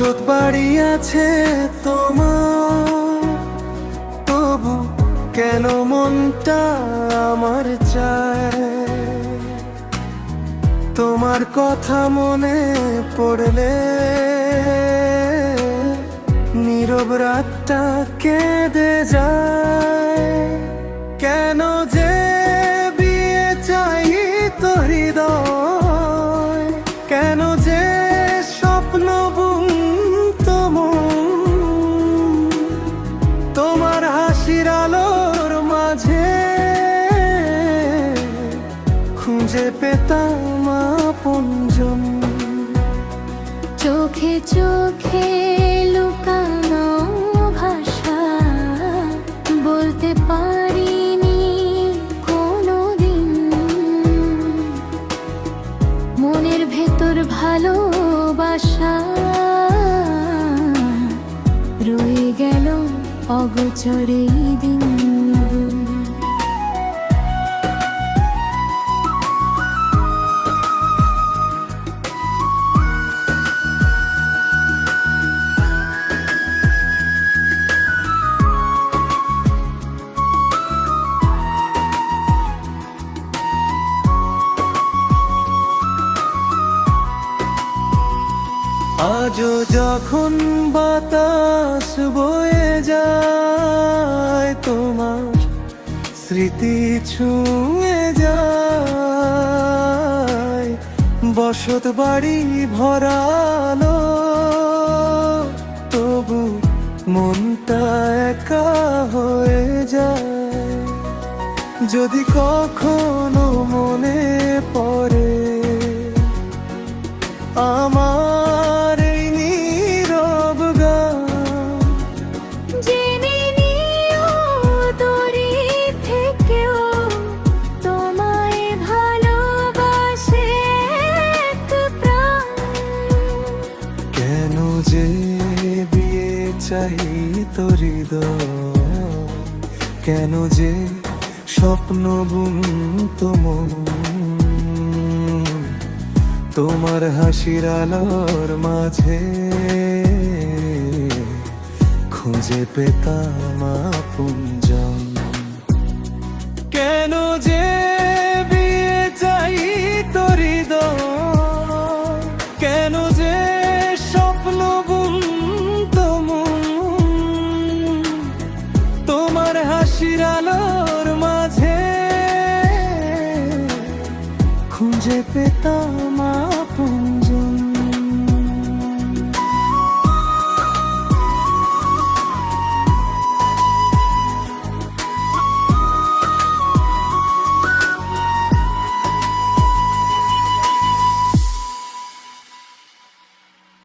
বসত বাড়ি আছে তোমার, তবু কেন মনটা আমার চায় তোমার কথা মনে পড়লে নীরব রাতটা কেঁদে যায়। কেন যে বিয়ে চাই তোর হৃদয়, কেন যে স্বপ্ন বুনতো মন, তোমার হাসির আলোর মাঝে খুঁজে পেতাম আপনজন। চোখে চোখে লুকানো ভাষা বলতে পারিনি কোনোদিন, মনের ভেতর ভালোবাসা রয়ে গেল অগোচরে দিন। আজও যখন বাতাস বয়ে যায়, তোমার স্মৃতি ছুঁয়ে যায়। বসত বাড়ি ভরালো, তবু মনটা একা হয়ে যায়। যদি কখনো মনে পড়ে আমার এই নীরব গান, জেনে নিও দূরে থেকেও তোমায় ভালোবাসে এক প্রাণ। কেন যে বিয়ে চাই তোর হৃদয়, কেন যে স্বপ্ন বুনতো মন, তোমার হাসির আলোর মাঝে খুঁজে পেতাম আপনজন। কেন যে বিয়ে চাই তোর হৃদয়, কেন যে স্বপ্ন বুনতো মন, তোমার হাসির আলোর মাঝে খুঁজে পেতাম আপনজন।